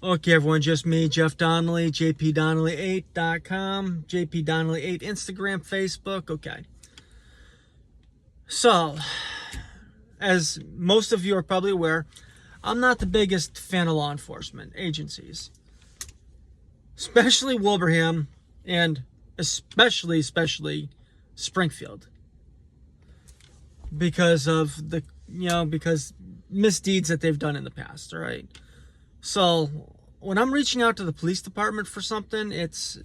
Okay, everyone, just me, Jeff Donnelly, jpdonnelly8.com, jpdonnelly8, Instagram, Facebook. Okay. So, as most of you are probably aware, I'm not the biggest fan of law enforcement agencies, especially Wilbraham and especially Springfield, because of the, because misdeeds that they've done in the past, all right? So when I'm reaching out to the police department for something, it's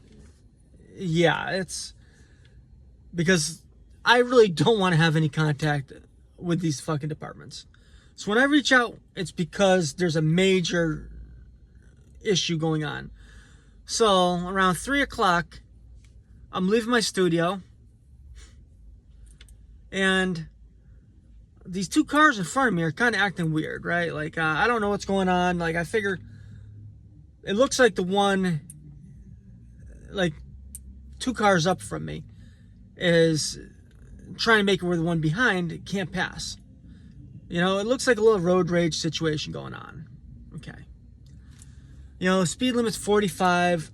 because I really don't want to have any contact with these fucking departments. So when I reach out, it's because there's a major issue going on. So around 3 o'clock, I'm leaving my studio, and these two cars in front of me are kind of acting weird, right? Like, I don't know what's going on. Like, I figure it looks like the one, like, 2 cars up from me is trying to make it where the one behind can't pass. It looks like a little road rage situation going on. Okay. Speed limit's 45,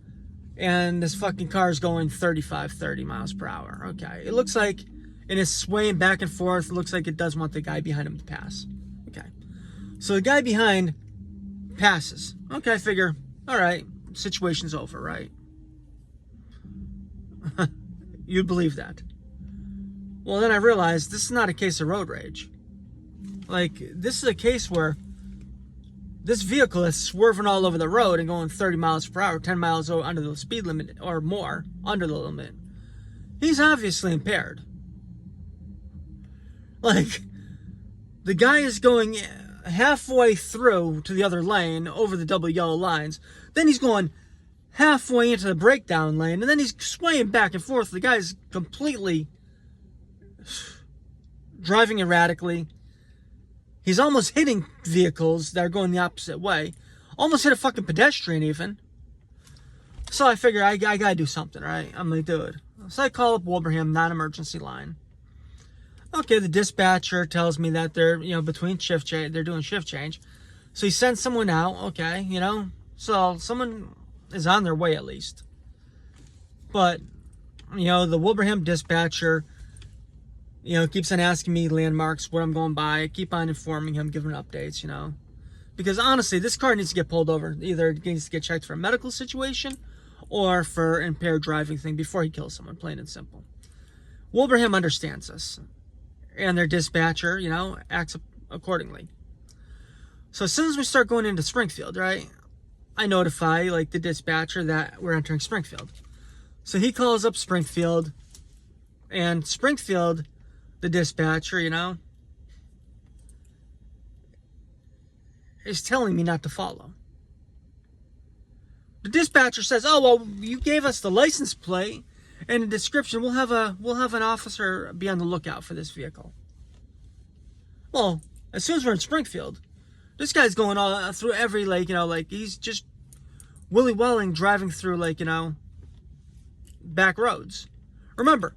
and this fucking car is going 35, 30 miles per hour. Okay. It looks like, and it's swaying back and forth. It looks like it does want the guy behind him to pass. Okay. So the guy behind passes. Okay, I figure, all right, situation's over, right? You'd believe that. Well, then I realized this is not a case of road rage. Like, this is a case where this vehicle is swerving all over the road and going 30 miles per hour, 10 miles under the speed limit or more, under the limit. He's obviously impaired. Like, the guy is going halfway through to the other lane over the double yellow lines. Then he's going halfway into the breakdown lane, and then he's swaying back and forth. The guy's completely driving erratically. He's almost hitting vehicles that are going the opposite way. Almost hit a fucking pedestrian even. So I figure I gotta do something, right? I'm like, dude. So I call up Wilbraham, non-emergency line. Okay, the dispatcher tells me that they're, between shift change, they're doing shift change. So he sends someone out, okay, so someone is on their way at least. But, the Wilbraham dispatcher, keeps on asking me landmarks, what I'm going by. I keep on informing him, giving updates, Because honestly, this car needs to get pulled over. Either it needs to get checked for a medical situation or for impaired driving thing before he kills someone, plain and simple. Wilbraham understands this. And their dispatcher, acts accordingly. So as soon as we start going into Springfield, right, I notify, the dispatcher that we're entering Springfield. So he calls up Springfield, and Springfield, the dispatcher, is telling me not to follow. The dispatcher says, "Oh, well, you gave us the license plate and the description. We'll have an officer be on the lookout for this vehicle." Well, as soon as we're in Springfield, this guy's going all through every, he's just willy-welling driving through, back roads. Remember,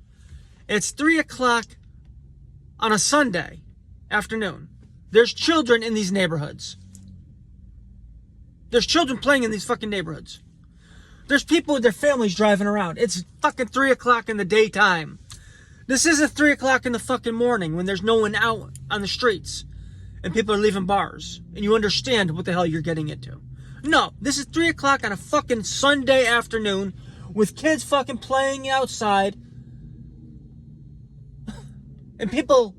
it's 3 o'clock on a Sunday afternoon. There's children in these neighborhoods. There's children playing in these fucking neighborhoods. There's people with their families driving around. It's fucking 3 o'clock in the daytime. This isn't 3 o'clock in the fucking morning when there's no one out on the streets and people are leaving bars and you understand what the hell you're getting into. No, this is 3 o'clock on a fucking Sunday afternoon with kids fucking playing outside and people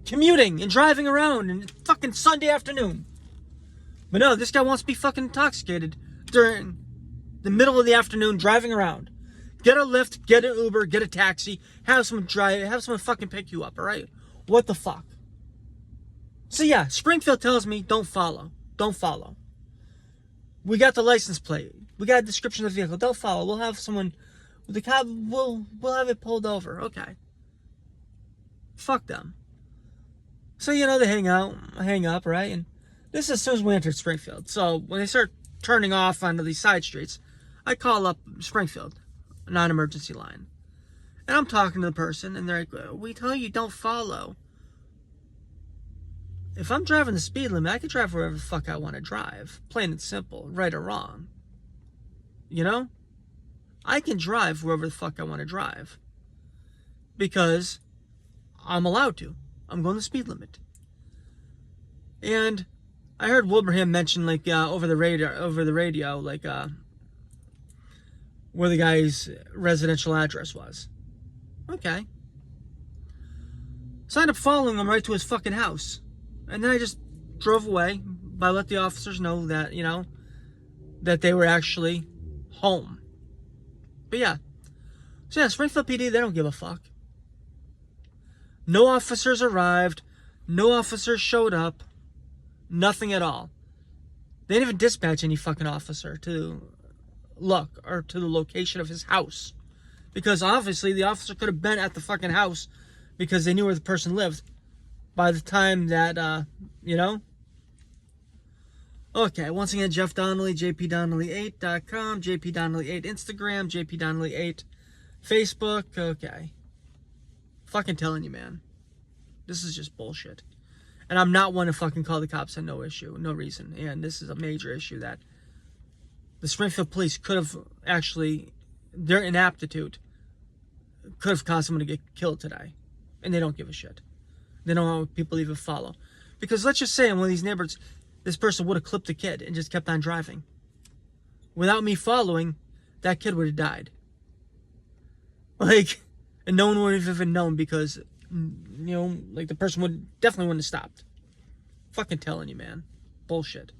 commuting and driving around and it's fucking Sunday afternoon. But no, this guy wants to be fucking intoxicated during the middle of the afternoon driving around. Get a Lyft, get an Uber, get a taxi, have someone fucking pick you up, alright? What the fuck? So yeah, Springfield tells me don't follow. Don't follow. We got the license plate. We got a description of the vehicle. Don't follow. We'll have someone, the cop, we'll have it pulled over. Okay. Fuck them. So, they hang up, right? And this is as soon as we entered Springfield. So when they start turning off onto these side streets, I call up Springfield, a non-emergency line. And I'm talking to the person, and they're like, "We tell you don't follow." if I'm driving the speed limit, I can drive wherever the fuck I want to drive. Plain and simple, right or wrong. You know? I can drive wherever the fuck I want to drive. Because I'm allowed to. I'm going the speed limit. And I heard Wilbraham mention, like, over the radio, like, where the guy's residential address was. Okay. So I ended up following him right to his fucking house. And then I just drove away, but I let the officers know that, you know, that they were actually home. But yeah. So yeah, Springfield PD, they don't give a fuck. No officers arrived. No officers showed up. Nothing at all. They didn't even dispatch any fucking officer to look or to the location of his house. Because obviously the officer could have been at the fucking house because they knew where the person lived by the time that, you know. Okay, once again, Jeff Donnelly, jpdonnelly8.com, jpdonnelly8 Instagram, jpdonnelly8 Facebook. Okay. Fucking telling you, man. This is just bullshit. And I'm not one to fucking call the cops on no issue, no reason. And this is a major issue that the Springfield police could have actually, their inaptitude could have caused someone to get killed today. And they don't give a shit. They don't want people to even follow. Because let's just say in one of these neighborhoods, this person would have clipped the kid and just kept on driving. Without me following, that kid would have died. Like, and no one would have even known because, you know, like the person definitely wouldn't have stopped. Fucking telling you, man. Bullshit.